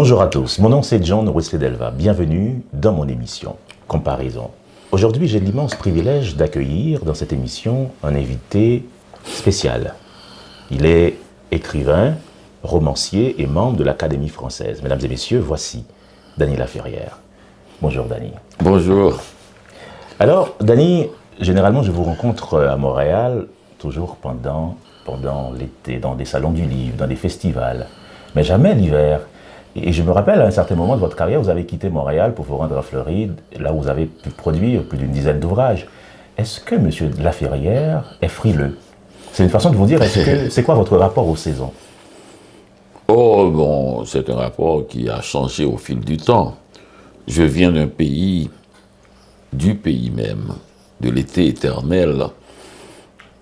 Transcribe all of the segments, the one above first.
Bonjour à tous, mon nom c'est John Wesley Delva, bienvenue dans mon émission Comparaison. Aujourd'hui j'ai l'immense privilège d'accueillir dans cette émission un invité spécial. Il est écrivain, romancier et membre de l'Académie française. Mesdames et messieurs, voici Dany Laferrière. Bonjour Dany. Bonjour. Alors Dany, généralement je vous rencontre à Montréal, toujours pendant l'été, dans des salons du livre, dans des festivals, mais jamais l'hiver. Et je me rappelle, à un certain moment de votre carrière, vous avez quitté Montréal pour vous rendre à Floride, là où vous avez pu produire plus d'une dizaine d'ouvrages. Est-ce que M. Laferrière est frileux? C'est une façon de vous dire, c'est quoi votre rapport aux saisons? Oh, bon, c'est un rapport qui a changé au fil du temps. Je viens d'un pays, du pays même, de l'été éternel,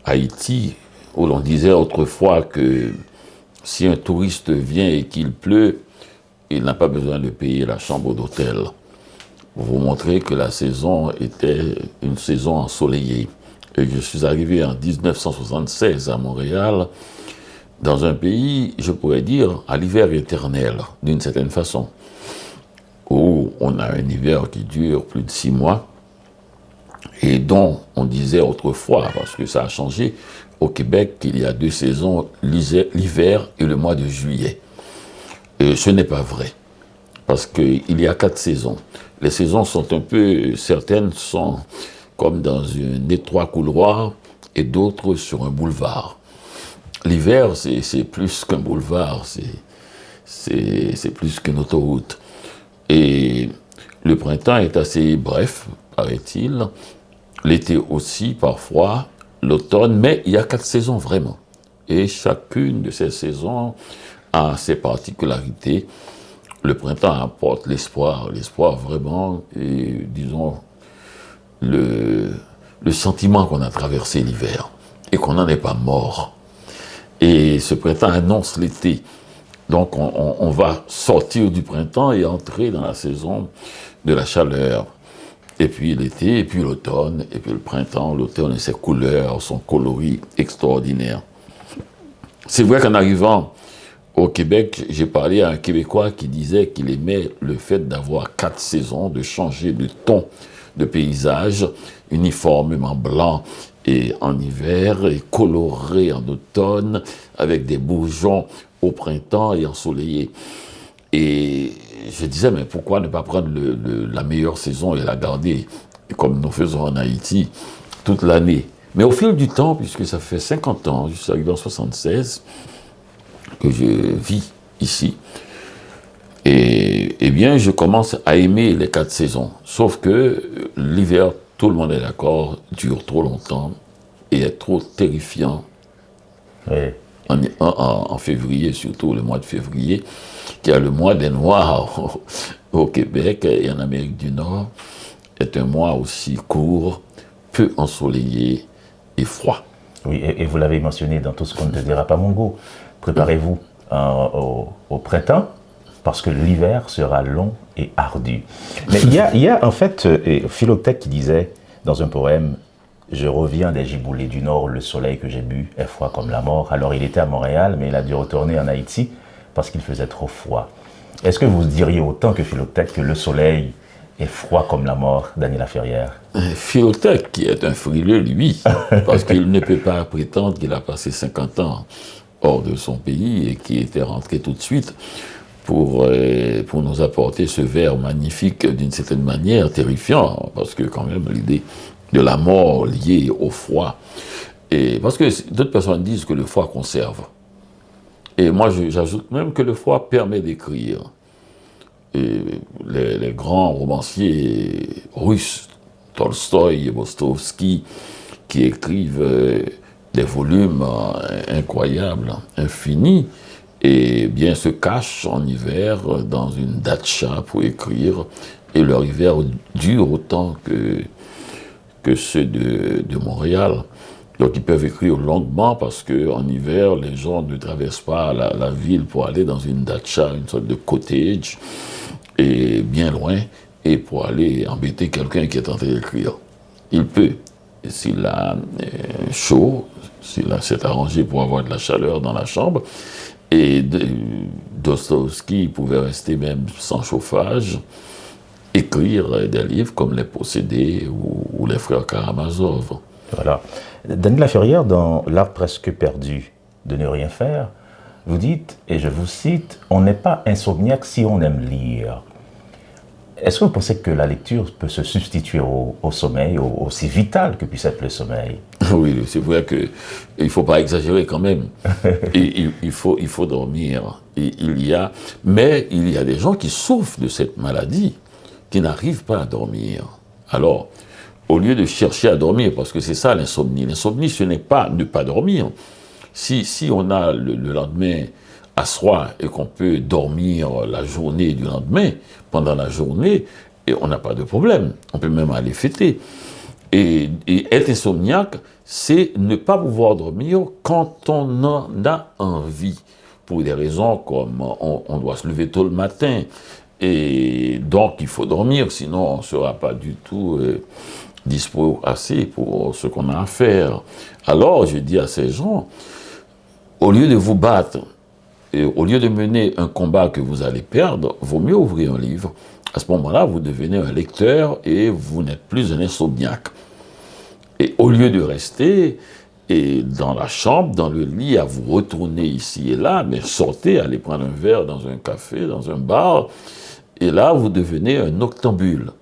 Haïti, où l'on disait autrefois que si un touriste vient et qu'il pleut, il n'a pas besoin de payer la chambre d'hôtel. Pour vous montrer que la saison était une saison ensoleillée. Et je suis arrivé en 1976 à Montréal, dans un pays, je pourrais dire, à l'hiver éternel, d'une certaine façon, où on a un hiver qui dure plus de 6 mois, et dont on disait autrefois, parce que ça a changé, au Québec, qu'il y a 2 saisons, l'hiver et le mois de juillet. Ce n'est pas vrai, parce qu'il y a 4 saisons. Les saisons sont un peu, certaines sont comme dans un étroit couloir et d'autres sur un boulevard. L'hiver, c'est plus qu'un boulevard, c'est plus qu'une autoroute. Et le printemps est assez bref, paraît-il. L'été aussi, parfois, l'automne, mais il y a 4 saisons vraiment. Et chacune de ces saisons a ses particularités. Le printemps apporte l'espoir vraiment, et disons, le sentiment qu'on a traversé l'hiver et qu'on n'en est pas mort. Et ce printemps annonce l'été. Donc on va sortir du printemps et entrer dans la saison de la chaleur. Et puis l'été, et puis l'automne, et puis le printemps, l'automne et ses couleurs, son coloris extraordinaire. C'est vrai qu'en arrivant au Québec, j'ai parlé à un Québécois qui disait qu'il aimait le fait d'avoir 4 saisons, de changer de ton de paysage, uniformément blanc et en hiver, et coloré en automne, avec des bourgeons au printemps et ensoleillé. Et je disais, mais pourquoi ne pas prendre la meilleure saison et la garder, comme nous faisons en Haïti, toute l'année? Mais au fil du temps, puisque ça fait 50 ans, je suis arrivé en 76, que je vis ici, et eh bien, je commence à aimer les 4 saisons. Sauf que l'hiver, tout le monde est d'accord, dure trop longtemps et est trop terrifiant. Oui. En février, surtout le mois de février, qui est le mois des Noirs au Québec et en Amérique du Nord, est un mois aussi court, peu ensoleillé et froid. Oui, et vous l'avez mentionné dans Tout ce qu'on ne te dira pas mon goût. Préparez-vous au printemps, parce que l'hiver sera long et ardu. Mais il y a en fait Philoctète qui disait dans un poème « Je reviens des giboulées du Nord, le soleil que j'ai bu est froid comme la mort ». Alors il était à Montréal, mais il a dû retourner en Haïti parce qu'il faisait trop froid. Est-ce que vous diriez autant que Philoctète que le soleil est froid comme la mort, Dany Laferrière? Philoctète, qui est un frileux, lui, parce qu'il ne peut pas prétendre qu'il a passé 50 ans hors de son pays et qui était rentré tout de suite pour nous apporter ce vers magnifique d'une certaine manière, terrifiant, parce que quand même l'idée de la mort liée au froid, et parce que d'autres personnes disent que le froid conserve. Et moi j'ajoute même que le froid permet d'écrire. Et les grands romanciers russes, Tolstoï et Dostoïevski, qui écrivent des volumes incroyables, infinis, et bien se cachent en hiver dans une datcha pour écrire, et leur hiver dure autant que ceux de Montréal. Donc ils peuvent écrire longuement parce qu'en hiver, les gens ne traversent pas la ville pour aller dans une datcha, une sorte de cottage, et bien loin, et pour aller embêter quelqu'un qui est en train d'écrire. Il peut, s'il a chaud, s'il s'est arrangé pour avoir de la chaleur dans la chambre, Et Dostoïevski pouvait rester même sans chauffage, écrire des livres comme Les Possédés ou Les Frères Karamazov. Voilà. Dany Laferrière, dans L'art presque perdu de ne rien faire, vous dites, et je vous cite, « On n'est pas insomniaque si on aime lire ». Est-ce que vous pensez que la lecture peut se substituer au sommeil, aussi vital que puisse être le sommeil? Oui, c'est vrai qu'il ne faut pas exagérer quand même. Il faut dormir. Mais il y a des gens qui souffrent de cette maladie, qui n'arrivent pas à dormir. Alors, au lieu de chercher à dormir, parce que c'est ça l'insomnie, ce n'est pas ne pas dormir. Si on a le lendemain à soi et qu'on peut dormir la journée du lendemain, pendant la journée, et on n'a pas de problème. On peut même aller fêter. Et être insomniaque, c'est ne pas pouvoir dormir quand on en a envie. Pour des raisons comme on doit se lever tôt le matin, et donc il faut dormir, sinon on ne sera pas du tout dispo assez pour ce qu'on a à faire. Alors je dis à ces gens, au lieu de vous battre, et au lieu de mener un combat que vous allez perdre, vaut mieux ouvrir un livre. À ce moment-là, vous devenez un lecteur et vous n'êtes plus un insomniaque. Et au lieu de rester dans la chambre, dans le lit, à vous retourner ici et là, mais sortez, allez prendre un verre dans un café, dans un bar, et là, vous devenez un noctambule.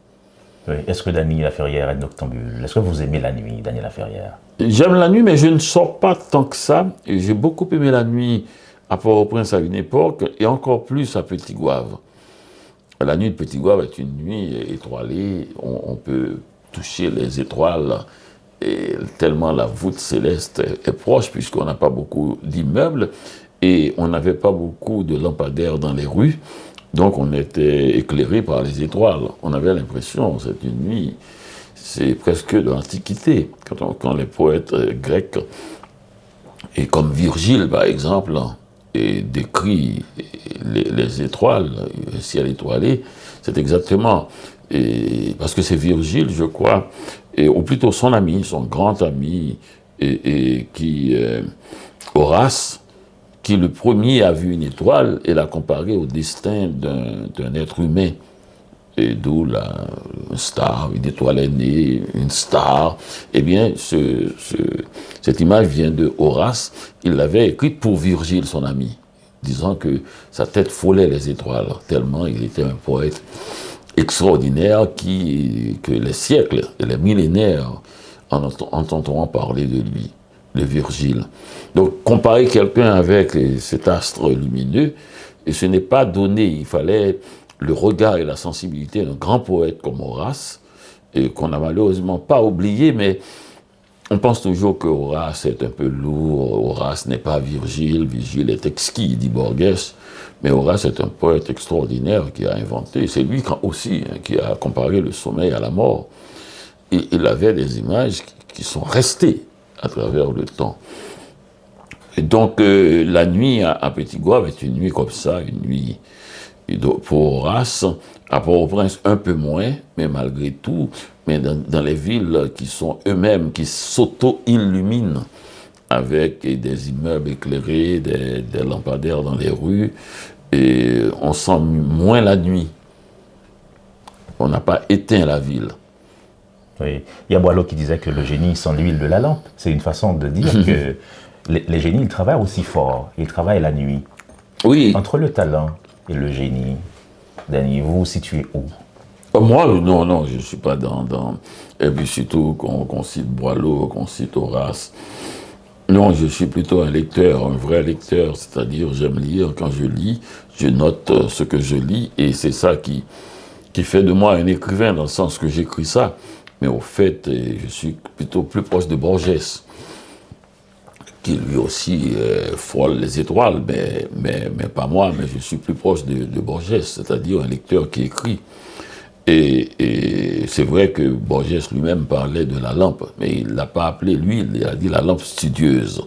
Oui. Est-ce que Dany Laferrière est noctambule? Est-ce que vous aimez la nuit, Dany Laferrière? J'aime la nuit, mais je ne sors pas tant que ça. Et j'ai beaucoup aimé la nuit à Port-au-Prince à une époque, et encore plus à Petit-Goâve. La nuit de Petit-Goâve est une nuit étoilée, on peut toucher les étoiles, et tellement la voûte céleste est proche, puisqu'on n'a pas beaucoup d'immeubles, et on n'avait pas beaucoup de lampadaires dans les rues, donc on était éclairé par les étoiles. On avait l'impression, c'est une nuit, c'est presque de l'Antiquité, quand les poètes grecs, et comme Virgile par exemple, et décrit les étoiles, le ciel étoilé, c'est exactement, parce que c'est Virgile, je crois, ou plutôt son ami, son grand ami, Horace, qui le premier a vu une étoile et l'a comparée au destin d'un être humain. Et d'où une star, une étoile est née, une star. Eh bien, cette image vient de Horace. Il l'avait écrite pour Virgile, son ami, disant que sa tête frôlait les étoiles, tellement il était un poète extraordinaire que les siècles et les millénaires entendront parler de lui, de Virgile. Donc, comparer quelqu'un avec cet astre lumineux, et ce n'est pas donné, il fallait le regard et la sensibilité d'un grand poète comme Horace, et qu'on n'a malheureusement pas oublié, mais on pense toujours que Horace est un peu lourd, Horace n'est pas Virgile, Virgile est exquis, dit Borges, mais Horace est un poète extraordinaire qui a inventé, c'est lui aussi qui a comparé le sommeil à la mort. Et il avait des images qui sont restées à travers le temps. Et donc la nuit à Petit-Goâve est une nuit comme ça, une nuit pour Horace, à Port-au-Prince un peu moins, mais malgré tout, mais dans les villes qui sont eux-mêmes, qui s'auto-illuminent avec des immeubles éclairés, des lampadaires dans les rues, et on sent moins la nuit. On n'a pas éteint la ville. Oui. Il y a Boileau qui disait que le génie sans l'huile de la lampe. C'est une façon de dire que les génies, ils travaillent aussi fort. Ils travaillent la nuit. Oui. Entre le talent et le génie, Dany, vous vous situez où? Moi, non, je ne suis pas dans... Et puis surtout qu'on cite Boileau, qu'on cite Horace. Non, je suis plutôt un lecteur, un vrai lecteur. C'est-à-dire, j'aime lire. Quand je lis, je note ce que je lis. Et c'est ça qui fait de moi un écrivain, dans le sens que j'écris ça. Mais au fait, je suis plutôt plus proche de Borges, qui lui aussi frôle les étoiles, mais pas moi, mais je suis plus proche de Borges, c'est-à-dire un lecteur qui écrit. Et c'est vrai que Borges lui-même parlait de la lampe, mais il ne l'a pas appelé lui, il a dit la lampe studieuse.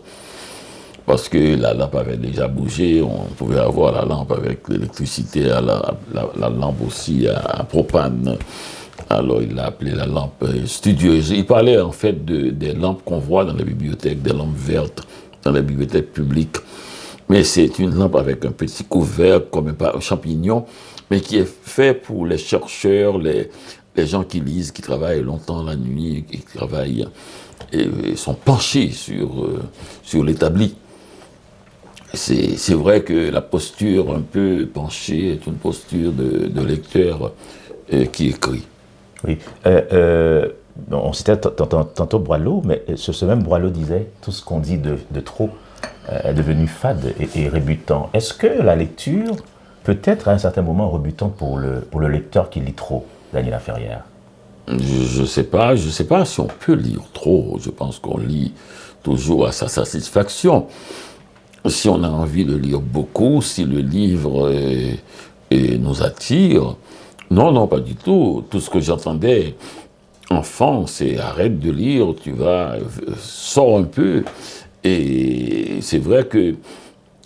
Parce que la lampe avait déjà bougé, on pouvait avoir la lampe avec l'électricité, la lampe aussi à propane. Alors il l'a appelé la lampe studieuse. Il parlait en fait des lampes qu'on voit dans les bibliothèques, des lampes vertes dans les bibliothèques publiques. Mais c'est une lampe avec un petit couvercle, comme un champignon, mais qui est fait pour les chercheurs, les gens qui lisent, qui travaillent longtemps la nuit, qui travaillent et sont penchés sur l'établi. C'est vrai que la posture un peu penchée est une posture de lecteur qui écrit. Oui. On citait tantôt Boileau, mais ce même Boileau disait tout ce qu'on dit de trop est devenu fade et rebutant. Est-ce que la lecture peut être à un certain moment rebutante pour le lecteur qui lit trop, Daniel Laferrière? Je sais pas si on peut lire trop. Je pense qu'on lit toujours à sa satisfaction. Si on a envie de lire beaucoup, si le livre nous attire, non, pas du tout. Tout ce que j'entendais enfant, c'est arrête de lire, tu vas, sors un peu. Et c'est vrai que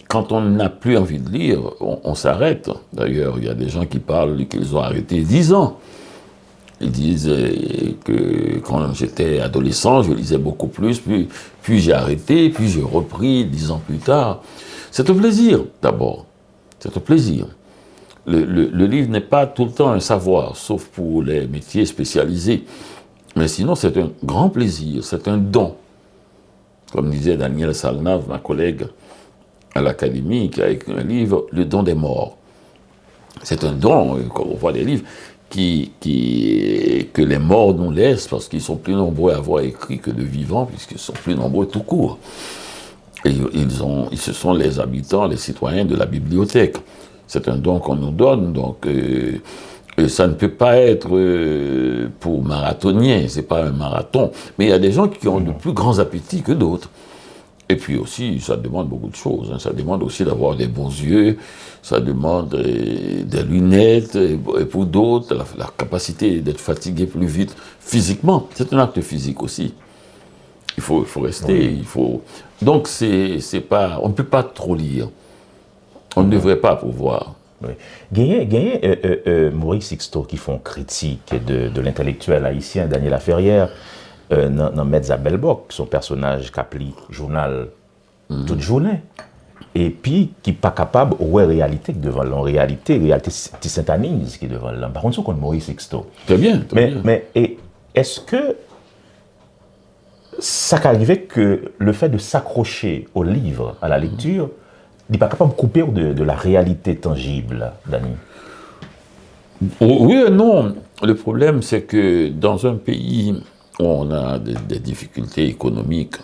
quand on n'a plus envie de lire, on s'arrête. D'ailleurs, il y a des gens qui parlent qu'ils ont arrêté 10 ans. Ils disent que quand j'étais adolescent, je lisais beaucoup plus, puis j'ai arrêté, puis j'ai repris 10 ans plus tard. C'est un plaisir, d'abord. C'est un plaisir. Le livre n'est pas tout le temps un savoir, sauf pour les métiers spécialisés. Mais sinon, c'est un grand plaisir, c'est un don. Comme disait Daniel Salnave, ma collègue à l'Académie, qui a écrit un livre, Le don des morts. C'est un don, quand on voit des livres, que les morts nous laissent, parce qu'ils sont plus nombreux à avoir écrit que de vivants, puisqu'ils sont plus nombreux tout court. Et ce sont les habitants, les citoyens de la bibliothèque. C'est un don qu'on nous donne, donc ça ne peut pas être pour marathoniens, c'est pas un marathon. Mais il y a des gens qui ont de plus grands appétits que d'autres. Et puis aussi, ça demande beaucoup de choses. Ça demande aussi d'avoir des bons yeux, ça demande des lunettes, et pour d'autres, la capacité d'être fatigué plus vite physiquement. C'est un acte physique aussi. Il faut rester, oui. Donc, c'est pas, on ne peut pas trop lire. On ne devrait pas pouvoir. Oui. Gagné Maurice Sixto qui font critique de l'intellectuel haïtien Daniel Laferrière dans Metza Belbok, son personnage qui appelé journal toute journée. Et puis qui n'est pas capable de voir réalité devant l'en réalité satanise qui est devant l'en. Par contre, c'est contre Maurice Sixto. Très bien. Mais est-ce que ça qu'arrivait que le fait de s'accrocher au livre, à la lecture, n'est pas capable de couper de la réalité tangible, Dani? Oui et non. Le problème, c'est que dans un pays où on a des difficultés économiques,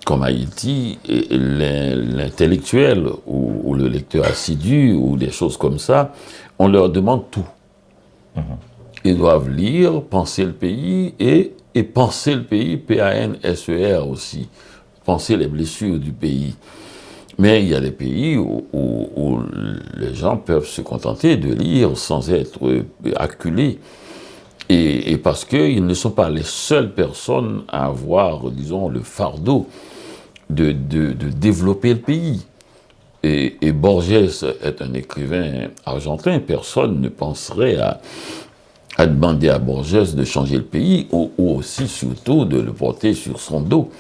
comme Haïti, l'intellectuel ou le lecteur assidu ou des choses comme ça, on leur demande tout. Ils doivent lire, penser le pays et penser le pays, P-A-N-S-E-R aussi, penser les blessures du pays. Mais il y a des pays où les gens peuvent se contenter de lire sans être acculés. Et parce qu'ils ne sont pas les seules personnes à avoir, disons, le fardeau de développer le pays. Et Borges est un écrivain argentin. Personne ne penserait à demander à Borges de changer le pays ou aussi, surtout, de le porter sur son dos.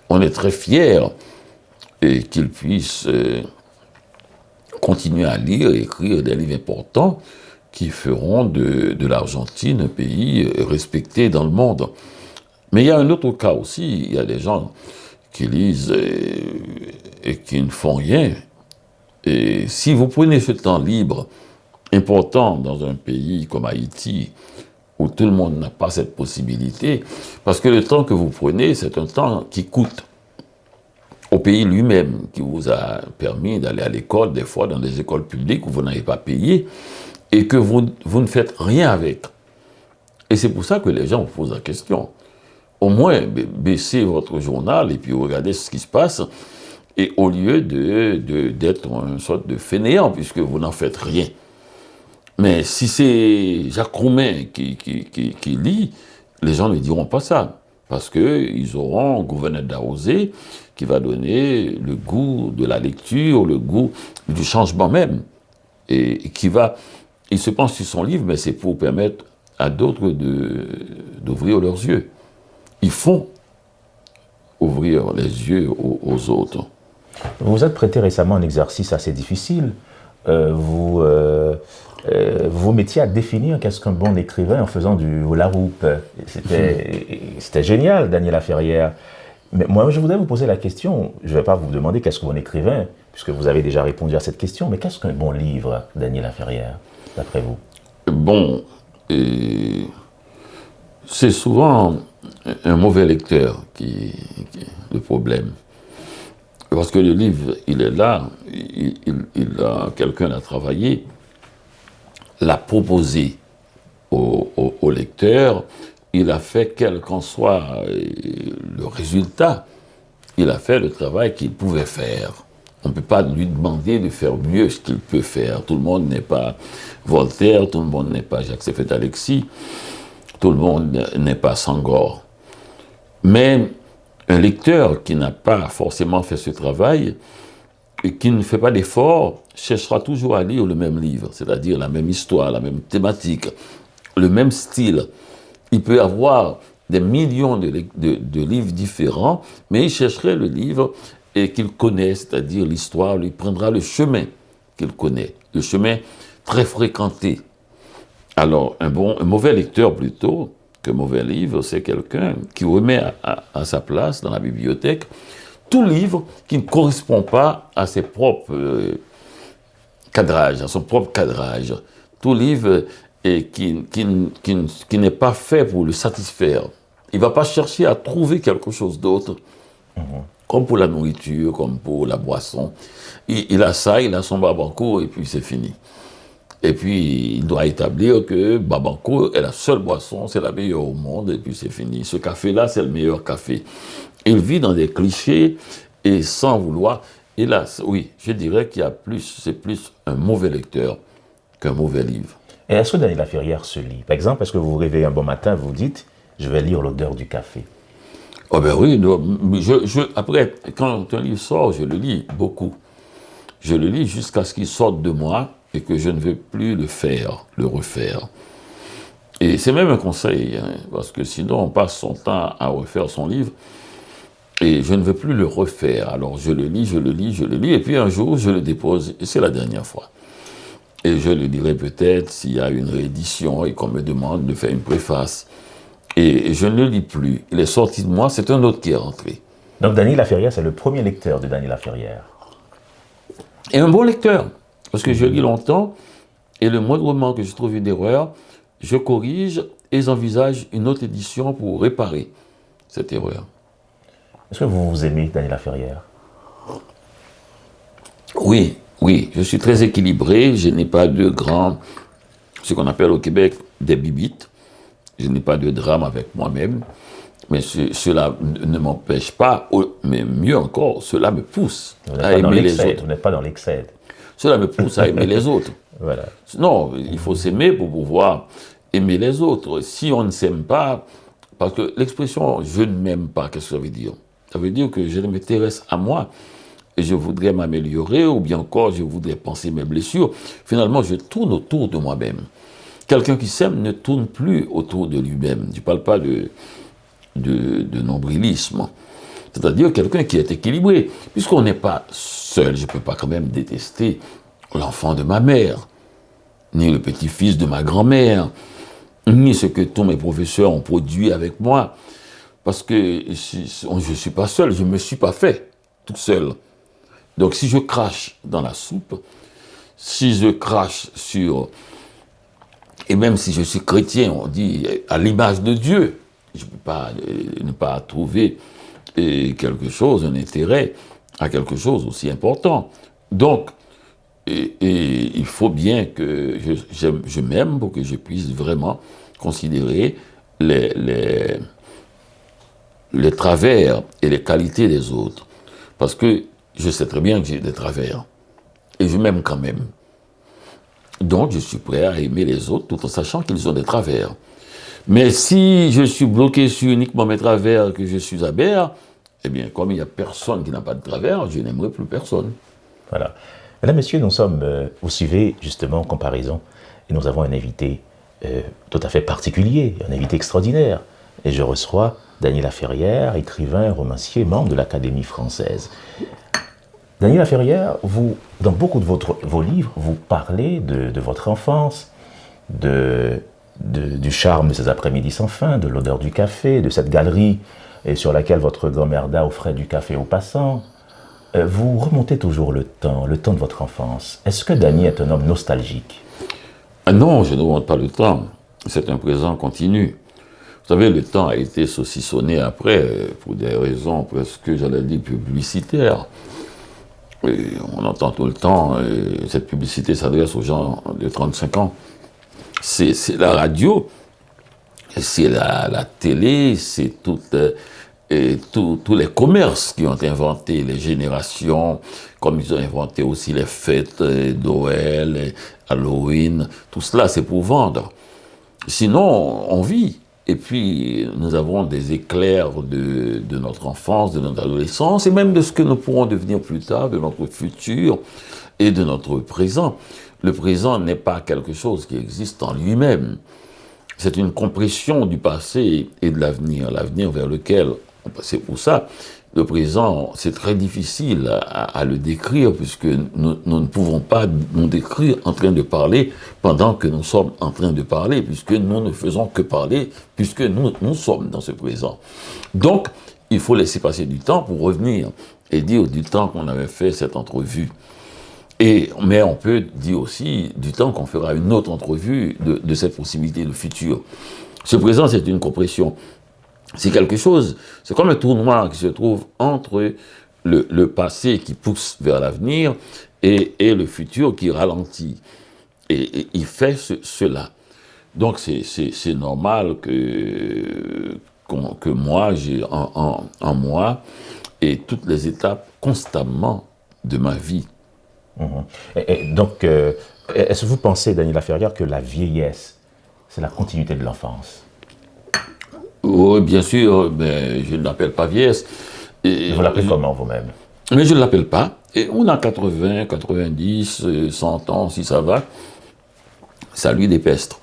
On est très fiers qu'il puisse continuer à lire et écrire des livres importants qui feront de l'Argentine un pays respecté dans le monde. Mais il y a un autre cas aussi, il y a des gens qui lisent et qui ne font rien. Et si vous prenez ce temps libre, important dans un pays comme Haïti, où tout le monde n'a pas cette possibilité, parce que le temps que vous prenez, c'est un temps qui coûte au pays lui-même, qui vous a permis d'aller à l'école, des fois dans des écoles publiques où vous n'avez pas payé, et que vous ne faites rien avec. Et c'est pour ça que les gens vous posent la question. Au moins, baissez votre journal et puis regardez ce qui se passe, et au lieu d'être une sorte de fainéant, puisque vous n'en faites rien. Mais si c'est Jacques Roumain qui lit, les gens ne diront pas ça. Parce qu'ils auront un gouverneur d'Arrosé qui va donner le goût de la lecture, le goût du changement même. Et qui va... Il se penche sur son livre, mais c'est pour permettre à d'autres d'ouvrir leurs yeux. Ils font ouvrir les yeux aux autres. Vous vous êtes prêté récemment à un exercice assez difficile. Vous vous mettiez à définir qu'est-ce qu'un bon écrivain en faisant du hula hoop. C'était génial, Daniela Ferrière. Mais moi, je voudrais vous poser la question. Je ne vais pas vous demander qu'est-ce qu'un bon écrivain, puisque vous avez déjà répondu à cette question, mais qu'est-ce qu'un bon livre, Daniela Ferrière, d'après vous? Bon, c'est souvent un mauvais lecteur qui est le problème. Parce que le livre, il est là, quelqu'un l'a travaillé, l'a proposé au lecteur, il a fait, quel qu'en soit le résultat, il a fait le travail qu'il pouvait faire. On ne peut pas lui demander de faire mieux ce qu'il peut faire. Tout le monde n'est pas Voltaire, tout le monde n'est pas Jacques-Séphète Alexis, tout le monde n'est pas Senghor. Mais un lecteur qui n'a pas forcément fait ce travail et qui ne fait pas d'effort cherchera toujours à lire le même livre, c'est-à-dire la même histoire, la même thématique, le même style. Il peut avoir des millions de livres différents, mais il chercherait le livre qu'il connaît, c'est-à-dire l'histoire, lui prendra le chemin qu'il connaît, le chemin très fréquenté. Alors, un mauvais lecteur plutôt qu'un mauvais livre, c'est quelqu'un qui remet à sa place dans la bibliothèque tout livre qui ne correspond pas à ses propres cadrages, à son propre cadrage. Tout livre qui n'est pas fait pour le satisfaire. Il ne va pas chercher à trouver quelque chose d'autre, comme pour la nourriture, comme pour la boisson. Il a ça, il a son Babanco, et puis c'est fini. Et puis, il doit établir que Babanco est la seule boisson, c'est la meilleure au monde, et puis c'est fini. Ce café-là, c'est le meilleur café. Il vit dans des clichés, et sans vouloir. Et là, oui, je dirais qu'il y a c'est plus un mauvais lecteur qu'un mauvais livre. Et est-ce que Daniela Ferrière se lit? Par exemple, est-ce que vous vous réveillez un bon matin, vous dites, je vais lire l'odeur du café? Oh ben oui, après, quand un livre sort, je le lis beaucoup. Je le lis jusqu'à ce qu'il sorte de moi et que je ne veux plus le refaire. Et c'est même un conseil, hein, parce que sinon on passe son temps à refaire son livre et je ne veux plus le refaire. Alors je le lis, et puis un jour je le dépose et c'est la dernière fois. Et je le dirai peut-être s'il y a une réédition et qu'on me demande de faire une préface. Et je ne le lis plus. Il est sorti de moi, c'est un autre qui est rentré. Donc Daniela Ferrière, c'est le premier lecteur de Daniela Ferrière. Et un bon lecteur, parce que je lis longtemps, et le moindrement que je trouve une erreur, je corrige et j'envisage une autre édition pour réparer cette erreur. Est-ce que vous aimez Daniela Ferrière? Oui, je suis très équilibré, je n'ai pas de ce qu'on appelle au Québec des bibites, je n'ai pas de drame avec moi-même, mais cela ne m'empêche pas, mais mieux encore, cela me pousse à aimer les autres. Vous n'êtes pas dans l'excès. Cela me pousse à aimer les autres. Voilà. Non, il faut s'aimer pour pouvoir aimer les autres. Si on ne s'aime pas, parce que l'expression « je ne m'aime pas », qu'est-ce que ça veut dire? Ça veut dire que je ne m'intéresse à moi et je voudrais m'améliorer, ou bien encore je voudrais penser mes blessures. Finalement, je tourne autour de moi-même. Quelqu'un qui s'aime ne tourne plus autour de lui-même. Je ne parle pas de nombrilisme. C'est-à-dire quelqu'un qui est équilibré. Puisqu'on n'est pas seul, je ne peux pas quand même détester l'enfant de ma mère, ni le petit-fils de ma grand-mère, ni ce que tous mes professeurs ont produit avec moi. Parce que je ne suis pas seul, je ne me suis pas fait tout seul. Donc si je crache dans la soupe, si je crache sur... Et même si je suis chrétien, on dit à l'image de Dieu, je ne peux pas ne pas trouver quelque chose, un intérêt à quelque chose aussi important. Donc, il faut bien que je m'aime pour que je puisse vraiment considérer les travers et les qualités des autres. Parce que je sais très bien que j'ai des travers. Et je m'aime quand même. Donc, je suis prêt à aimer les autres tout en sachant qu'ils ont des travers. Mais si je suis bloqué sur uniquement mes travers, que je suis amer, eh bien, comme il n'y a personne qui n'a pas de travers, je n'aimerai plus personne. Voilà. Mesdames, Messieurs, vous suivez justement en comparaison, et nous avons un invité tout à fait particulier, un invité extraordinaire. Et je reçois Daniela Ferrière, écrivain, romancier, membre de l'Académie française. Daniela Ferrière, vous, dans beaucoup de vos livres, vous parlez de votre enfance, du charme de ces après-midi sans fin, de l'odeur du café, de cette galerie sur laquelle votre grand-mère offrait du café aux passants. Vous remontez toujours le temps de votre enfance. Est-ce que Dany est un homme nostalgique? Non, je ne remonte pas le temps. C'est un présent continu. Vous savez, le temps a été saucissonné après, pour des raisons presque, j'allais dire, publicitaires. Et on entend tout le temps, cette publicité s'adresse aux gens de 35 ans. C'est la radio, c'est la télé, c'est tous les commerces qui ont inventé les générations, comme ils ont inventé aussi les fêtes Noël, Halloween, tout cela c'est pour vendre. Sinon, on vit. Et puis, nous avons des éclairs de notre enfance, de notre adolescence, et même de ce que nous pourrons devenir plus tard, de notre futur et de notre présent. Le présent n'est pas quelque chose qui existe en lui-même. C'est une compression du passé et de l'avenir vers lequel on passe. Pour ça, le présent, c'est très difficile à le décrire, puisque nous ne pouvons pas nous décrire en train de parler pendant que nous sommes en train de parler, puisque nous ne faisons que parler, puisque nous sommes dans ce présent. Donc, il faut laisser passer du temps pour revenir et dire du temps qu'on avait fait cette entrevue. Mais on peut dire aussi du temps qu'on fera une autre entrevue de cette possibilité de futur. Ce présent, c'est une compression. C'est quelque chose, c'est comme un trou noir qui se trouve entre le passé qui pousse vers l'avenir et le futur qui ralentit. Et il fait cela. Donc c'est normal que moi, j'ai en moi et toutes les étapes constamment de ma vie. Donc, est-ce que vous pensez, Daniela Ferrière, que la vieillesse, c'est la continuité de l'enfance? Oui, bien sûr, mais je ne l'appelle pas vieillesse. Vous l'appelez comment vous-même? Mais je ne l'appelle pas. Et on a 80, 90, 100 ans, si ça va, ça lui dépestre.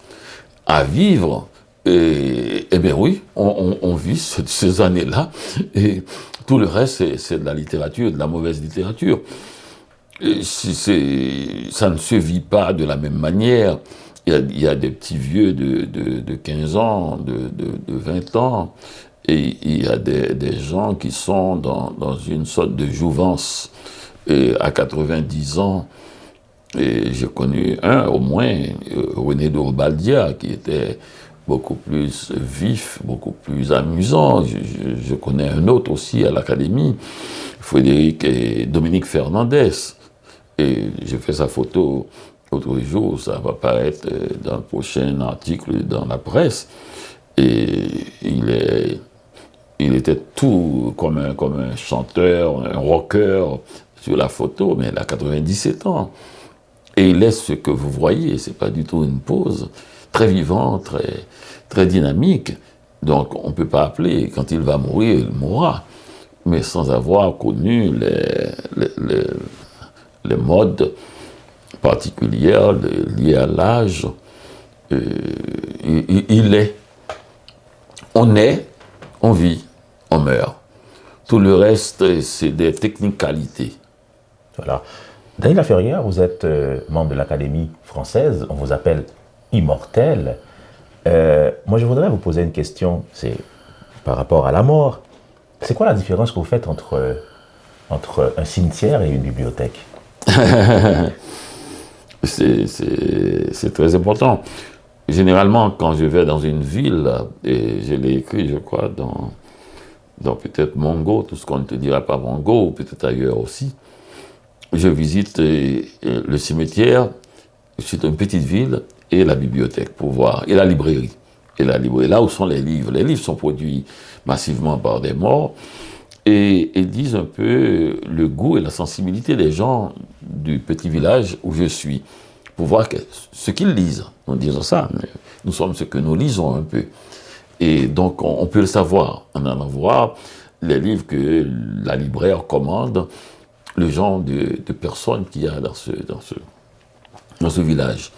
À vivre, eh bien oui, on vit ces années-là, et tout le reste, c'est de la littérature, de la mauvaise littérature. Ça ne se vit pas de la même manière. Il y a des petits vieux de 15 ans, de 20 ans, et il y a des gens qui sont dans une sorte de jouvence. Et à 90 ans, et j'ai connu un au moins, René d'Urbaldia, qui était beaucoup plus vif, beaucoup plus amusant. Je connais un autre aussi à l'Académie, Frédéric et Dominique Fernandez. Et j'ai fait sa photo l'autre jour, ça va apparaître dans le prochain article dans la presse. Et il était tout comme un chanteur, un rocker sur la photo, mais il a 97 ans. Et il est ce que vous voyez, c'est pas du tout une pose. Très vivant, très dynamique. Donc on ne peut pas appeler, quand il va mourir, il mourra. Mais sans avoir connu les modes particulières liées à l'âge, il est. On est, on vit, on meurt. Tout le reste, c'est des technicalités. Voilà. Daniela Ferrière, vous êtes membre de l'Académie française, on vous appelle immortel. Moi, je voudrais vous poser une question, c'est par rapport à la mort. C'est quoi la différence que vous faites entre un cimetière et une bibliothèque? C'est très important. Généralement, quand je vais dans une ville, et je l'ai écrit, je crois, dans peut-être Mongo, tout ce qu'on ne te dira pas Mongo, ou peut-être ailleurs aussi, je visite le cimetière, c'est une petite ville, et la bibliothèque pour voir, et la librairie. Et là où sont les livres. Les livres sont produits massivement par des morts, et disent un peu le goût et la sensibilité des gens du petit village où je suis, pour voir ce qu'ils lisent. En disant ça, mais nous sommes ce que nous lisons un peu. Et donc on peut le savoir en allant voir les livres que la libraire commande, le genre de personnes qu'il y a dans ce village.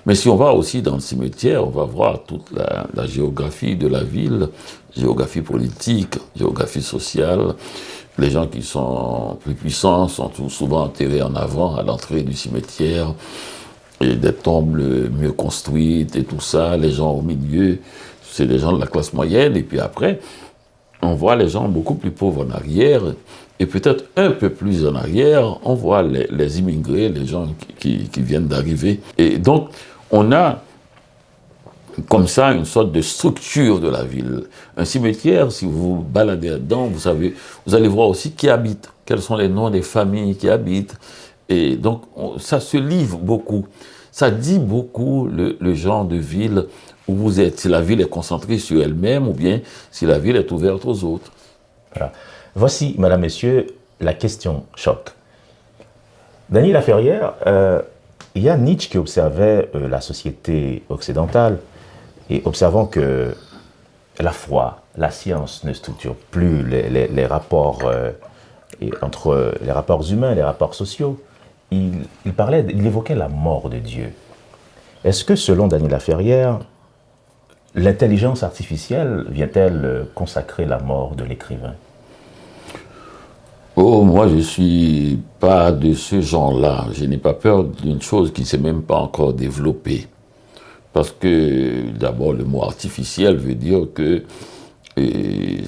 Mais si on va aussi dans le cimetière, on va voir toute la géographie de la ville, géographie politique, géographie sociale, Les gens qui sont plus puissants sont tout souvent enterrés en avant, à l'entrée du cimetière, et des tombes mieux construites et tout ça. Les gens au milieu, c'est des gens de la classe moyenne. Et puis après, on voit les gens beaucoup plus pauvres en arrière. Et peut-être un peu plus en arrière, on voit les immigrés, les gens qui viennent d'arriver. Et donc, on a comme ça une sorte de structure de la ville. Un cimetière, si vous vous baladez là-dedans, vous allez voir aussi qui habite, quels sont les noms des familles qui habitent. Et donc, ça se livre beaucoup. Ça dit beaucoup le genre de ville où vous êtes, si la ville est concentrée sur elle-même ou bien si la ville est ouverte aux autres. Voilà. Voici, Madame, Messieurs, la question choc. Dany Laferrière, il y a Nietzsche qui observait la société occidentale et observant que la foi, la science ne structure plus les rapports entre les rapports humains, les rapports sociaux. Il évoquait la mort de Dieu. Est-ce que, selon Dany Laferrière, l'intelligence artificielle vient-elle consacrer la mort de l'écrivain? Oh, moi, je ne suis pas de ce genre-là. Je n'ai pas peur d'une chose qui ne s'est même pas encore développée. Parce que, d'abord, le mot artificiel veut dire que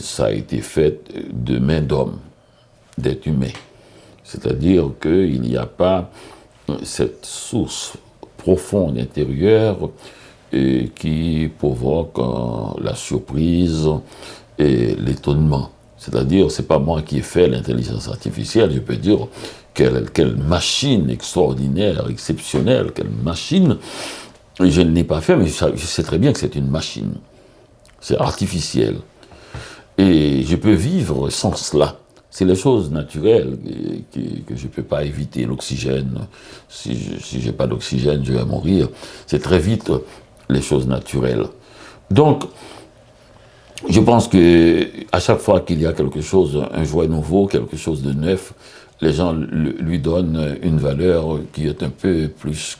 ça a été fait de main d'homme, d'être humain. C'est-à-dire qu'il n'y a pas cette source profonde intérieure qui provoque la surprise et l'étonnement. C'est-à-dire, ce n'est pas moi qui ai fait l'intelligence artificielle, je peux dire quelle machine extraordinaire, exceptionnelle, quelle machine. Je ne l'ai pas fait, mais je sais très bien que c'est une machine. C'est artificiel. Et je peux vivre sans cela. C'est les choses naturelles que je ne peux pas éviter. L'oxygène, si je n'ai pas d'oxygène, je vais mourir. C'est très vite les choses naturelles. Donc, je pense qu'à chaque fois qu'il y a quelque chose, un jouet nouveau, quelque chose de neuf, les gens lui donnent une valeur qui est un peu plus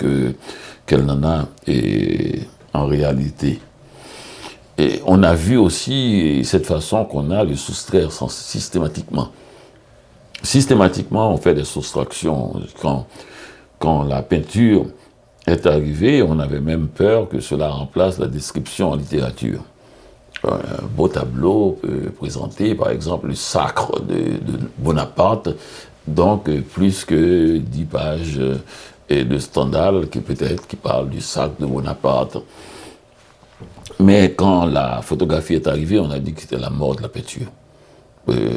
qu'elle n'en a en réalité. Et on a vu aussi cette façon qu'on a de soustraire systématiquement. Systématiquement, on fait des soustractions. Quand la peinture est arrivée, on avait même peur que cela remplace la description en littérature. Un beau tableau peut présenter, par exemple, le sacre de Bonaparte, donc plus que 10 pages de Stendhal qui parle du sacre de Bonaparte. Mais quand la photographie est arrivée, on a dit que c'était la mort de la peinture.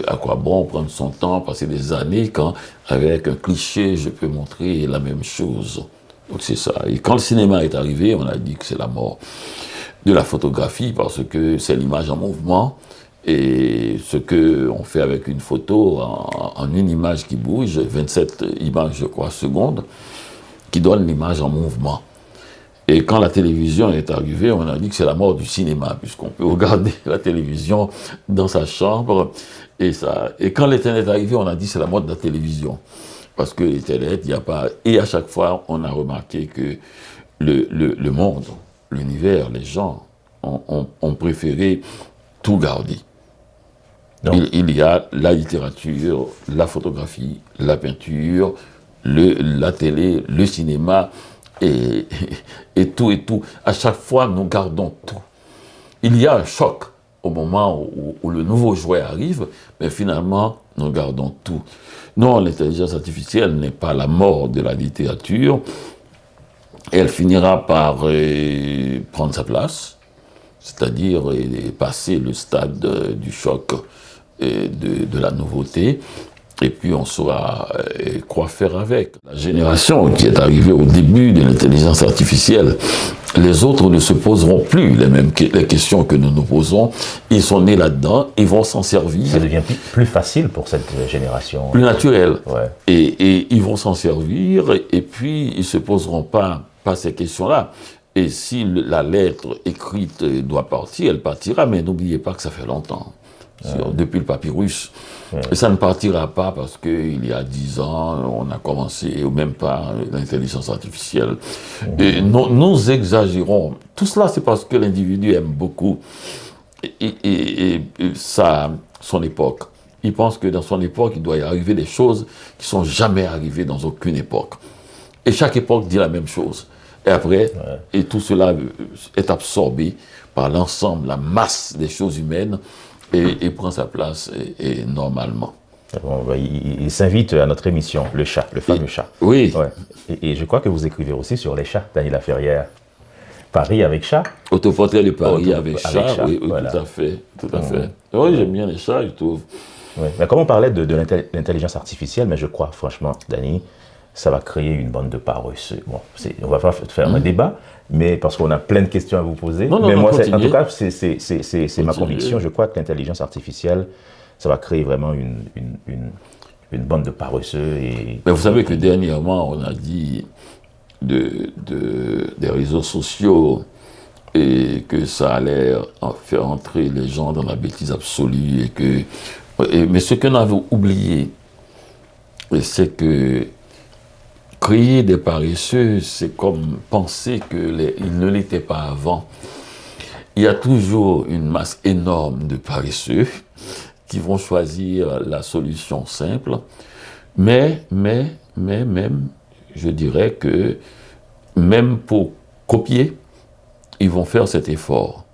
À quoi bon prendre son temps, passer des années, quand avec un cliché, je peux montrer la même chose. Donc c'est ça. Et quand le cinéma est arrivé, on a dit que c'est la mort de la photographie parce que c'est l'image en mouvement et ce qu'on fait avec une photo en une image qui bouge, 27 images, je crois, secondes, qui donne l'image en mouvement. Et quand la télévision est arrivée, on a dit que c'est la mort du cinéma, puisqu'on peut regarder la télévision dans sa chambre. Et quand l'Internet est arrivé, on a dit que c'est la mort de la télévision. Parce que l'Internet, il n'y a pas... Et à chaque fois, on a remarqué que le monde, l'univers, les gens ont préféré tout garder. Il y a la littérature, la photographie, la peinture, la télé, le cinéma, et tout. À chaque fois, nous gardons tout. Il y a un choc au moment où le nouveau jouet arrive, mais finalement, nous gardons tout. Non, l'intelligence artificielle n'est pas la mort de la littérature. Elle finira par prendre sa place, c'est-à-dire passer le stade du choc de la nouveauté, et puis on saura quoi faire avec. La génération qui est arrivée au début de l'intelligence artificielle, les autres ne se poseront plus les questions que nous nous posons. Ils sont nés là-dedans, ils vont s'en servir. Ça devient plus facile pour cette génération. Plus naturel. Ouais. Et ils vont s'en servir, et puis ils ne se poseront pas ces questions-là. Et si la lettre écrite doit partir, elle partira, mais n'oubliez pas que ça fait longtemps. Depuis le papyrus. Et ça ne partira pas parce qu'il y a 10 ans, on a commencé, ou même pas, l'intelligence artificielle. Et nous exagérons. Tout cela, c'est parce que l'individu aime beaucoup son époque. il pense que dans son époque, il doit y arriver des choses qui sont jamais arrivées dans aucune époque. Et chaque époque dit la même chose. Et après, et tout cela est absorbé par l'ensemble, la masse des choses humaines et prend sa place et normalement. Bon, bah, il s'invite à notre émission, le chat, le fameux chat. Oui. Ouais. Et je crois que vous écrivez aussi sur les chats, Dany Laferrière. Paris avec chat. Autoportrait de Paris avec chat, oui, voilà. Tout à fait. Oui, j'aime bien les chats, je trouve. Oui. Mais comme on parlait de l'intelligence artificielle, mais je crois franchement, Dany, ça va créer une bande de paresseux. Bon, on va pas faire un débat, mais parce qu'on a plein de questions à vous poser. Mais moi, en tout cas, c'est ma conviction. Je crois que l'intelligence artificielle, ça va créer vraiment une bande de paresseux. Mais vous savez que dernièrement, on a dit des réseaux sociaux et que ça allait faire entrer les gens dans la bêtise absolue. Mais ce qu'on avait oublié, c'est que créer des paresseux, c'est comme penser qu'ils ne l'étaient pas avant. Il y a toujours une masse énorme de paresseux qui vont choisir la solution simple, mais même, je dirais que même pour copier, ils vont faire cet effort.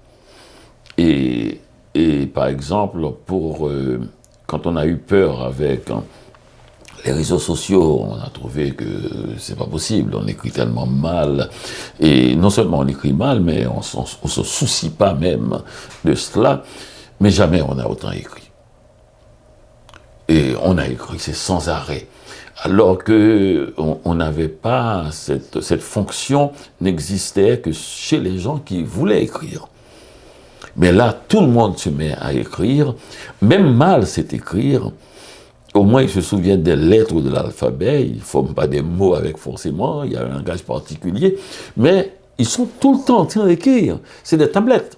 Et par exemple, quand on a eu peur avec les réseaux sociaux, on a trouvé que c'est pas possible, on écrit tellement mal. Et non seulement on écrit mal, mais on se soucie pas même de cela. Mais jamais on a autant écrit. Et on a écrit, c'est sans arrêt. Alors qu'on n'avait pas, cette fonction n'existait que chez les gens qui voulaient écrire. Mais là, tout le monde se met à écrire, même mal c'est écrire. Au moins, ils se souviennent des lettres de l'alphabet, ils ne forment pas des mots avec forcément, il y a un langage particulier, mais ils sont tout le temps en train d'écrire. C'est des tablettes.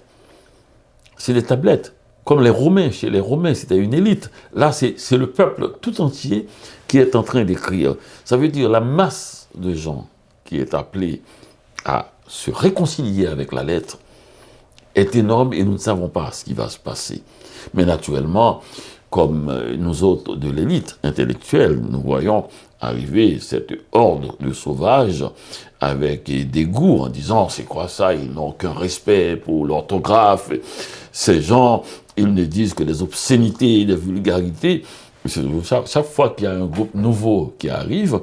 C'est des tablettes. Comme les Romains, chez les Romains, c'était une élite. Là, c'est le peuple tout entier qui est en train d'écrire. Ça veut dire la masse de gens qui est appelée à se réconcilier avec la lettre est énorme et nous ne savons pas ce qui va se passer. Mais naturellement, comme nous autres de l'élite intellectuelle, nous voyons arriver cette horde de sauvages avec des goûts en disant c'est quoi ça, ils n'ont aucun respect pour l'orthographe. Ces gens, ils ne disent que des obscénités, des vulgarités. Chaque fois qu'il y a un groupe nouveau qui arrive,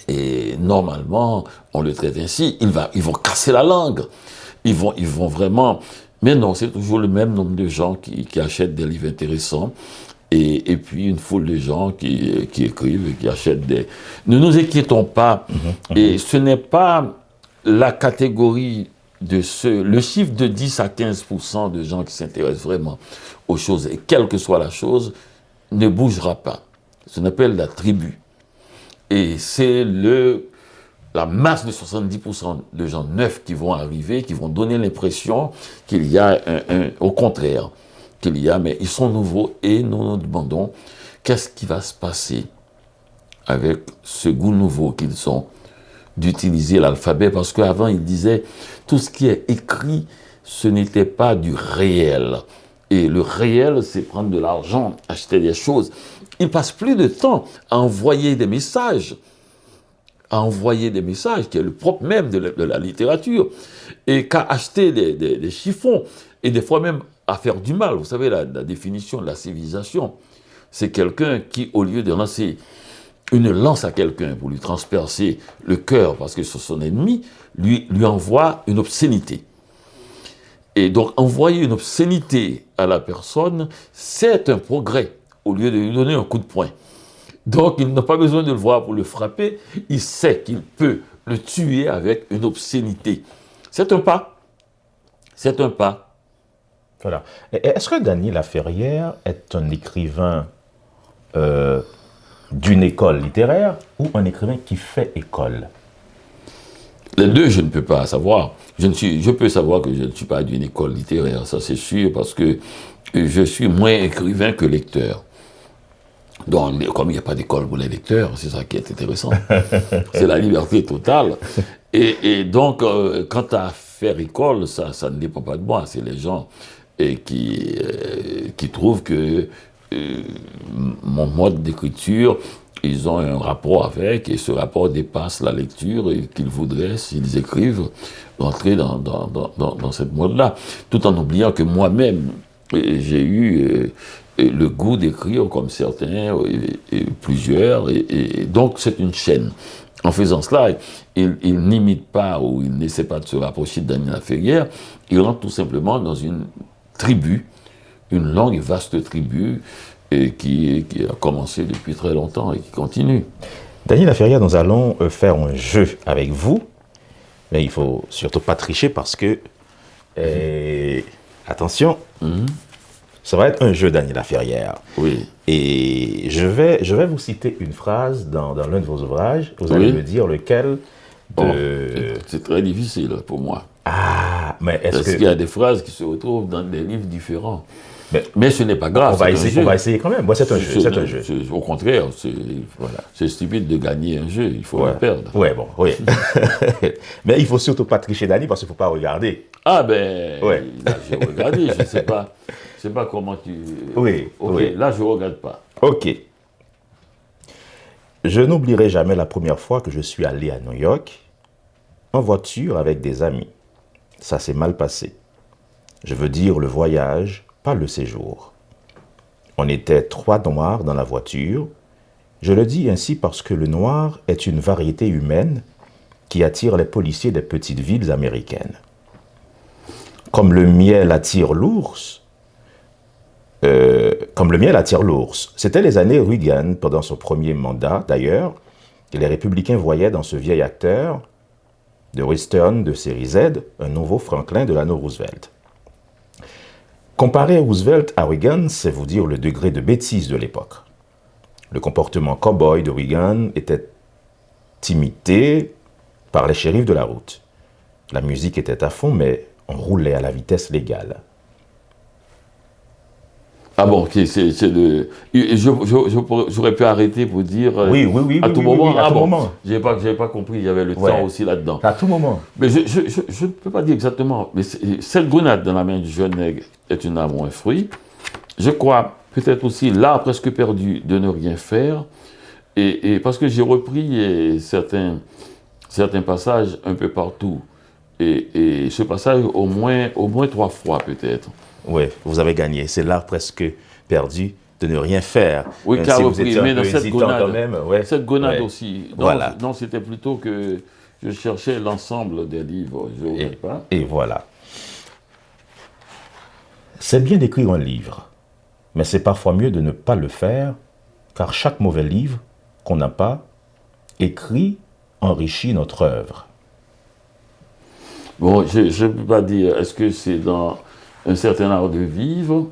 et normalement, on le traite ainsi, ils vont casser la langue. Ils vont vraiment... Mais non, c'est toujours le même nombre de gens qui achètent des livres intéressants et puis une foule de gens qui écrivent et qui achètent des... Ne nous inquiétons pas. Et ce n'est pas la catégorie de ceux... Le chiffre de 10 à 15% de gens qui s'intéressent vraiment aux choses, et quelle que soit la chose, ne bougera pas. Ça s'appelle la tribu. Et c'est la masse de 70% de gens neufs qui vont arriver, qui vont donner l'impression qu'il y a au contraire, mais ils sont nouveaux et nous nous demandons qu'est-ce qui va se passer avec ce goût nouveau qu'ils ont d'utiliser l'alphabet, parce qu'avant ils disaient tout ce qui est écrit, ce n'était pas du réel. Et le réel, c'est prendre de l'argent, acheter des choses. Ils passent plus de temps à envoyer des messages, qui est le propre même de la littérature, et qu'à acheter des chiffons, et des fois même à faire du mal. Vous savez, la définition de la civilisation, c'est quelqu'un qui, au lieu de lancer une lance à quelqu'un pour lui transpercer le cœur, parce que c'est son ennemi, lui envoie une obscénité. Et donc, envoyer une obscénité à la personne, c'est un progrès, au lieu de lui donner un coup de poing. Donc, il n'a pas besoin de le voir pour le frapper. Il sait qu'il peut le tuer avec une obscénité. C'est un pas. C'est un pas. Voilà. Est-ce que Dany Laferrière est un écrivain d'une école littéraire ou un écrivain qui fait école? Les deux, je ne peux pas savoir. Je peux savoir que je ne suis pas d'une école littéraire, ça c'est sûr, parce que je suis moins écrivain que lecteur. Donc, comme il n'y a pas d'école pour les lecteurs, c'est ça qui est intéressant. C'est la liberté totale. Et donc, quant à faire école, ça ne dépend pas de moi. C'est les gens qui trouvent que mon mode d'écriture, ils ont un rapport avec, et ce rapport dépasse la lecture, et qu'ils voudraient, s'ils écrivent, rentrer dans cette mode-là, tout en oubliant que moi-même, j'ai eu le goût d'écrire comme certains, et plusieurs, et donc c'est une chaîne. En faisant cela, il n'imite pas ou il n'essaie pas de se rapprocher de Dany Laferrière, il rentre tout simplement dans une tribu, une longue et vaste tribu qui a commencé depuis très longtemps et qui continue. Dany Laferrière, nous allons faire un jeu avec vous, mais il ne faut surtout pas tricher parce que, attention, ça va être un jeu Dany Laferrière. Oui. Et je vais vous citer une phrase dans l'un de vos ouvrages, vous allez me dire lequel de... C'est très difficile pour moi. Ah, mais Parce qu'il y a des phrases qui se retrouvent dans des livres différents. Mais ce n'est pas grave. On va essayer quand même. Moi, c'est un jeu. C'est un jeu. Au contraire, c'est stupide de gagner un jeu. Il faut le perdre. Oui. Mais il ne faut surtout pas tricher, Dany, parce qu'il ne faut pas regarder. Ah ben, là, j'ai regardé. Je ne sais pas comment tu... Oui. Là, je ne regarde pas. Ok. Je n'oublierai jamais la première fois que je suis allé à New York en voiture avec des amis. Ça s'est mal passé. Je veux dire le voyage, pas le séjour. On était 3 noirs dans la voiture. Je le dis ainsi parce que le noir est une variété humaine qui attire les policiers des petites villes américaines. Comme le miel attire l'ours, C'était les années Reagan, pendant son premier mandat d'ailleurs, et les républicains voyaient dans ce vieil acteur de western de série Z un nouveau Franklin Delano Roosevelt. Comparer Roosevelt à Reagan, c'est vous dire le degré de bêtise de l'époque. Le comportement cow-boy de Reagan était imité par les shérifs de la route. La musique était à fond, mais on roulait à la vitesse légale. Ah bon, ok, j'aurais pu arrêter pour dire... Oui, à tout moment. À tout moment. J'avais pas compris, il y avait le temps aussi là-dedans. À tout moment. Mais je ne peux pas dire exactement, mais cette grenade dans la main du jeune nègre est une arme ou un fruit. Je crois peut-être aussi l'art presque perdu de ne rien faire, et parce que j'ai repris certains passages un peu partout, et ce passage au moins 3 fois peut-être. Oui, vous avez gagné. C'est l'art presque perdu de ne rien faire. Oui, car si vous mais dans cette gonade, cette gonade aussi. Donc, voilà. Non, c'était plutôt que je cherchais l'ensemble des livres. Et voilà. C'est bien d'écrire un livre, mais c'est parfois mieux de ne pas le faire, car chaque mauvais livre qu'on n'a pas écrit enrichit notre œuvre. Bon, je ne peux pas dire, est-ce que c'est dans un certain art de vivre?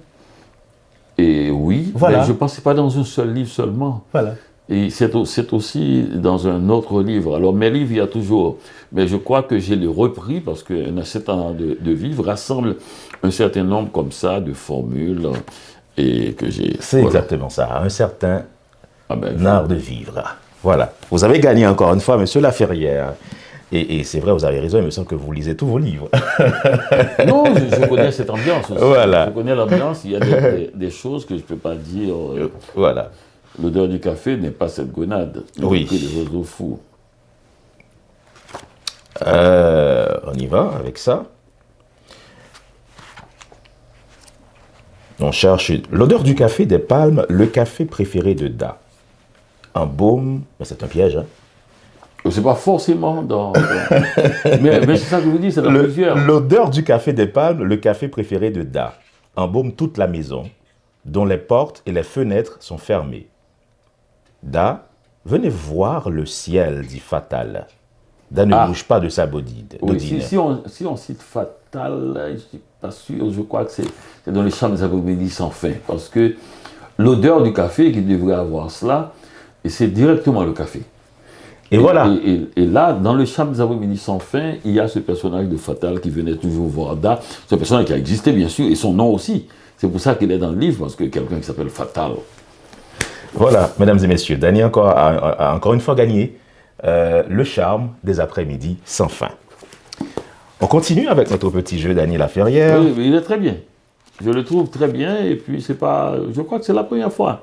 Et oui, voilà. Mais je ne pensais pas dans un seul livre seulement. Voilà. Et c'est aussi dans un autre livre. Alors, mes livres, il y a toujours... Mais je crois que j'ai les repris parce qu'un certain art de vivre rassemble un certain nombre comme ça de formules et que j'ai... C'est exactement ça, un certain art de vivre. Voilà. Vous avez gagné encore une fois, monsieur Laferrière. Et c'est vrai, vous avez raison, il me semble que vous lisez tous vos livres. Non, je connais cette ambiance aussi. Voilà. Je connais l'ambiance, il y a des choses que je ne peux pas dire. Voilà. L'odeur du café n'est pas cette grenade. Oui. Que des oiseaux fous. On y va avec ça. On cherche l'odeur du café des palmes, le café préféré de Da. Un baume, mais c'est un piège, hein. C'est pas forcément dans... mais c'est ça que je vous dis, c'est dans plusieurs. L'odeur du café des palmes, le café préféré de Da. Embaume toute la maison, dont les portes et les fenêtres sont fermées. Da, venez voir le ciel, dit Fatal. Da ne bouge pas de sa bodine. Oui, si on cite Fatal, je ne suis pas sûr, je crois que c'est dans les chambres des après-midi sans fin. Parce que l'odeur du café qui devrait avoir cela, et c'est directement le café. Et voilà. Et là, dans le Cham des après-midi sans fin, il y a ce personnage de Fatal qui venait toujours voir Da. Ce personnage qui a existé, bien sûr, et son nom aussi. C'est pour ça qu'il est dans le livre, parce que quelqu'un qui s'appelle Fatal. Voilà, mesdames et messieurs, Dany a encore une fois gagné le charme des après-midi sans fin. On continue avec notre petit jeu Dany Laferrière. Oui, il est très bien. Je le trouve très bien, et puis c'est pas... Je crois que c'est la première fois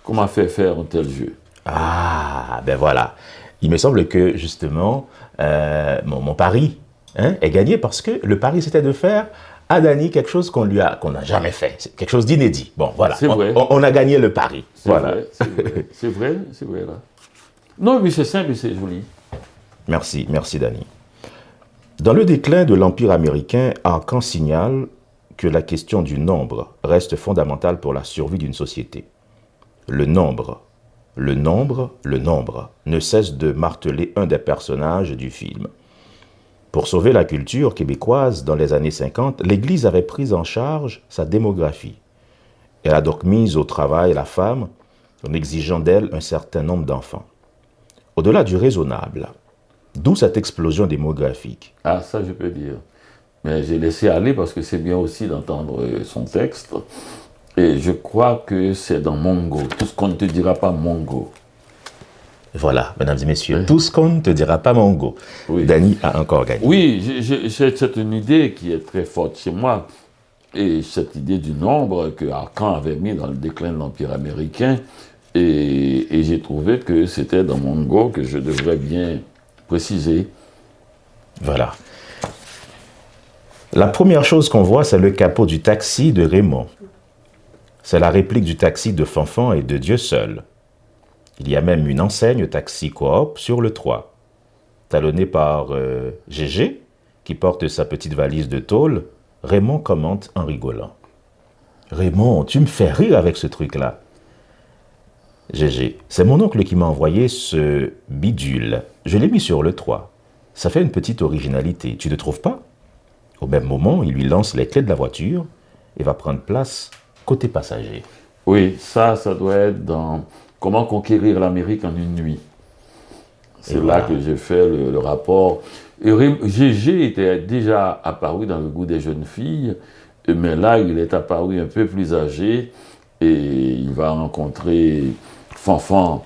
qu'on m'a fait faire un tel jeu. Ah, ben voilà. Il me semble que, justement, mon pari est gagné parce que le pari, c'était de faire à Dany quelque chose qu'on n'a jamais fait. C'est quelque chose d'inédit. Bon, voilà. C'est vrai. On a gagné le pari. C'est Voilà. vrai, c'est vrai, c'est vrai, là. Non, mais c'est simple et c'est joli. Merci Dany. Dans le déclin de l'Empire américain, Arcan signale que la question du nombre reste fondamentale pour la survie d'une société. Le nombre, ne cesse de marteler un des personnages du film. Pour sauver la culture québécoise dans les années 50, l'Église avait pris en charge sa démographie. Elle a donc mis au travail la femme en exigeant d'elle un certain nombre d'enfants. Au-delà du raisonnable, d'où cette explosion démographique. Ah, ça, je peux dire. Mais j'ai laissé aller parce que c'est bien aussi d'entendre son texte. Et je crois que c'est dans Mongo. Tout ce qu'on ne te dira pas, Mongo. Voilà, mesdames et messieurs, Oui. tout ce qu'on ne te dira pas, Mongo. Oui. Dany a encore gagné. Oui, c'est une idée qui est très forte chez moi. Et cette idée du nombre que Arcan avait mis dans le déclin de l'Empire américain. Et j'ai trouvé que c'était dans Mongo que je devrais bien préciser. Voilà. La première chose qu'on voit, c'est le capot du taxi de Raymond. C'est la réplique du taxi de Fanfan et de Dieu seul. Il y a même une enseigne taxi coop sur le toit, talonnée par Gégé, qui porte sa petite valise de tôle. Raymond commente en rigolant. « Raymond, tu me fais rire avec ce truc-là. » Gégé, c'est mon oncle qui m'a envoyé ce bidule. Je l'ai mis sur le toit. Ça fait une petite originalité, tu ne trouves pas? Au même moment, il lui lance les clés de la voiture et va prendre place côté passager. Oui, ça doit être dans Comment conquérir l'Amérique en une nuit. C'est là voilà. que j'ai fait le rapport. Et Gégé était déjà apparu dans le goût des jeunes filles, mais là, il est apparu un peu plus âgé et il va rencontrer Fanfan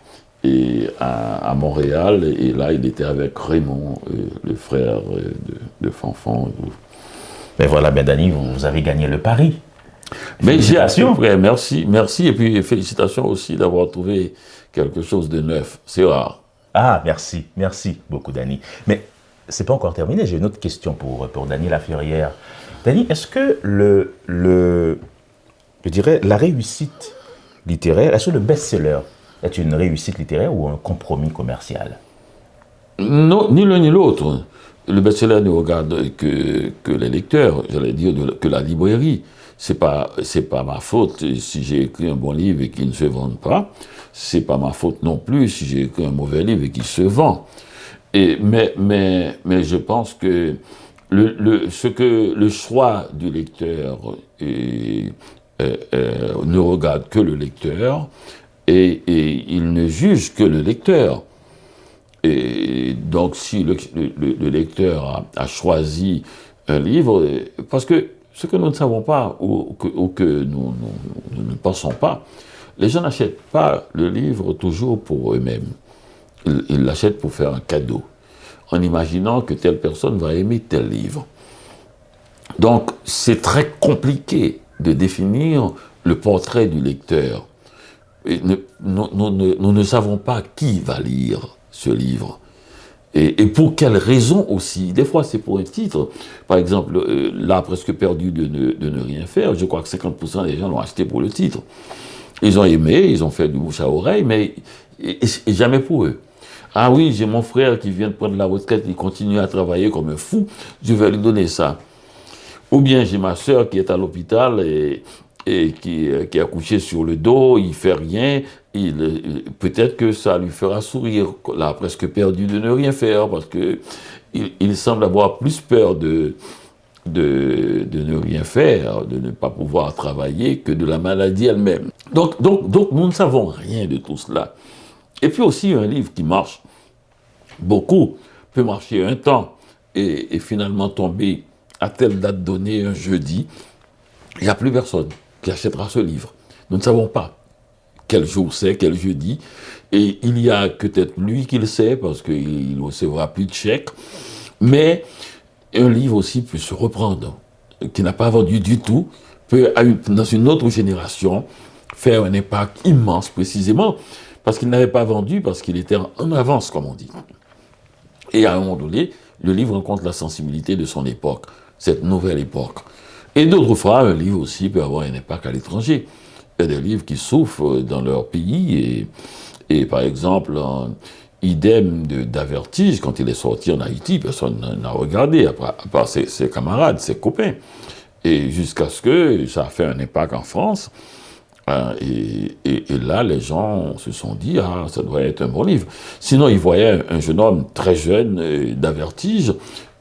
à Montréal. Et là, il était avec Raymond, le frère de Fanfan. Mais voilà, ben Dany, vous avez gagné le pari. Mais j'ai assez Félicitations. près, merci. Et puis félicitations aussi d'avoir trouvé quelque chose de neuf. C'est rare. Ah, merci beaucoup, Dany. Mais c'est pas encore terminé, j'ai une autre question pour Dany Laferrière. Dany, est-ce que je dirais, la réussite littéraire, est-ce que le best-seller est une réussite littéraire ou un compromis commercial? Non, ni l'un ni l'autre. Le best-seller ne regarde que les lecteurs, j'allais dire que la librairie. C'est pas ma faute si j'ai écrit un bon livre et qu'il ne se vende pas. C'est pas ma faute non plus si j'ai écrit un mauvais livre et qu'il se vend. Mais je pense que le choix du lecteur ne regarde que le lecteur et il ne juge que le lecteur. Et donc, si le lecteur a choisi un livre, parce que ce que nous ne savons pas ou que nous ne pensons pas, les gens n'achètent pas le livre toujours pour eux-mêmes. Ils l'achètent pour faire un cadeau, en imaginant que telle personne va aimer tel livre. Donc, c'est très compliqué de définir le portrait du lecteur. Et nous ne savons pas qui va lire ce livre. Et pour quelles raisons aussi. Des fois, c'est pour un titre. Par exemple, L'art presque perdu de ne rien faire. Je crois que 50% des gens l'ont acheté pour le titre. Ils ont aimé, ils ont fait du bouche à oreille, mais et jamais pour eux. Ah oui, j'ai mon frère qui vient de prendre la retraite, il continue à travailler comme un fou, je vais lui donner ça. Ou bien j'ai ma sœur qui est à l'hôpital et qui a couché sur le dos, il fait rien, peut-être que ça lui fera sourire, là, presque perdu de ne rien faire, parce que il semble avoir plus peur de ne rien faire, de ne pas pouvoir travailler, que de la maladie elle-même. Donc nous ne savons rien de tout cela. Et puis aussi, un livre qui marche beaucoup peut marcher un temps et finalement tomber à telle date donnée, un jeudi, il n'y a plus personne qui achètera ce livre. Nous ne savons pas quel jour c'est, quel jeudi, et il y a peut-être lui qui le sait, parce qu'il ne recevra plus de chèques, mais un livre aussi peut se reprendre, qui n'a pas vendu du tout, peut, dans une autre génération, faire un impact immense, précisément, parce qu'il n'avait pas vendu, parce qu'il était en avance, comme on dit. Et à un moment donné, le livre rencontre la sensibilité de son époque, cette nouvelle époque. Et d'autres fois, un livre aussi peut avoir un impact à l'étranger. Il y a des livres qui souffrent dans leur pays, et par exemple, idem d'Avertige, quand il est sorti en Haïti, personne n'a regardé, à part ses camarades, ses copains. Et jusqu'à ce que ça a fait un impact en France. Et là, les gens se sont dit, ah, ça doit être un bon livre. Sinon, ils voyaient un jeune homme très jeune d'Avertige,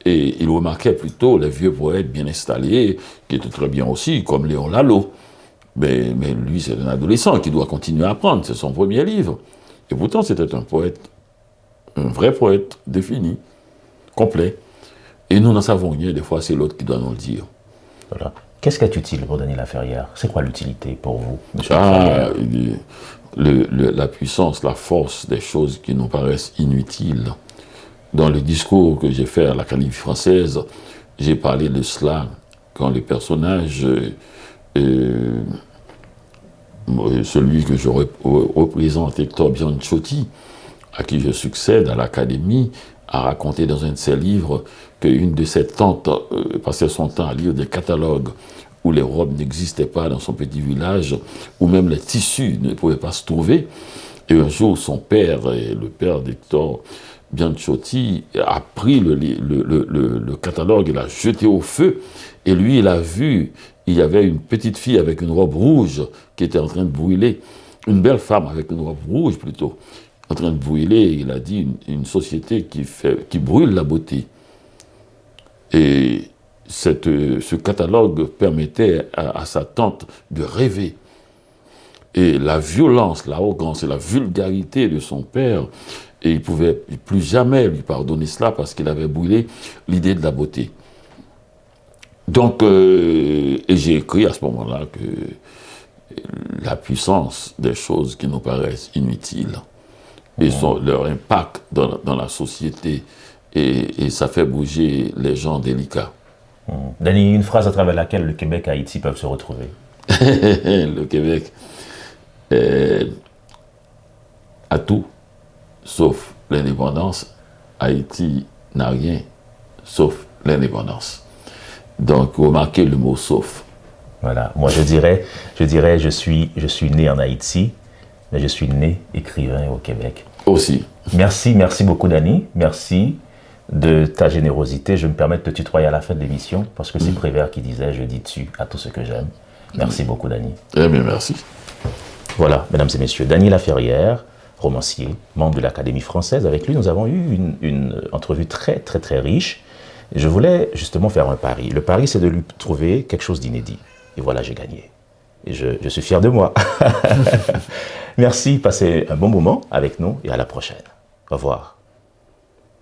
et ils remarquaient plutôt les vieux poètes bien installés, qui étaient très bien aussi, comme Léon Lalo. Mais lui, c'est un adolescent qui doit continuer à apprendre, c'est son premier livre. Et pourtant, c'était un poète, un vrai poète défini, complet. Et nous n'en savons rien, des fois, c'est l'autre qui doit nous le dire. Voilà. Qu'est-ce qui est utile pour Denis Laferrière? C'est quoi l'utilité pour vous, monsieur Laferrière? La puissance, la force des choses qui nous paraissent inutiles. Dans le discours que j'ai fait à l'Académie française, j'ai parlé de cela quand les personnages, celui que je représente, Hector Bianchotti, à qui je succède à l'Académie, a raconté dans un de ses livres qu'une de ses tantes passait son temps à lire des catalogues où les robes n'existaient pas dans son petit village, où même les tissus ne pouvaient pas se trouver. Et un jour, son père, le père d'Hector Bianchotti, a pris le catalogue et l'a jeté au feu. Et lui, il a vu, il y avait une petite fille avec une robe rouge qui était en train de brûler. Une belle femme avec une robe rouge plutôt, en train de brûler. Il a dit une société qui brûle la beauté. Et ce catalogue permettait à sa tante de rêver. Et la violence, l'arrogance et la vulgarité de son père, et il ne pouvait plus jamais lui pardonner cela parce qu'il avait brûlé l'idée de la beauté. Donc, et j'ai écrit à ce moment-là que la puissance des choses qui nous paraissent inutiles et leur impact dans la société, et ça fait bouger les gens délicats. Denis, une phrase à travers laquelle le Québec et Haïti peuvent se retrouver. Le Québec a tout, sauf l'indépendance. Haïti n'a rien, sauf l'indépendance. Donc, remarquez le mot « sauf ». Voilà. Moi, je dirais, je suis né en Haïti, mais je suis né écrivain au Québec. Aussi. Merci beaucoup, Dany. Merci de ta générosité. Je me permets de te tutoyer à la fin de l'émission, parce que c'est Prévert qui disait « Je dis tu à tout ce que j'aime ». Merci beaucoup, Dany. Eh bien, merci. Voilà, mesdames et messieurs, Dany Laferrière, romancier, membre de l'Académie française. Avec lui, nous avons eu une entrevue très riche. Je voulais justement faire un pari. Le pari, c'est de lui trouver quelque chose d'inédit. Et voilà, j'ai gagné. Et je suis fier de moi. Merci, passez un bon moment avec nous et à la prochaine. Au revoir.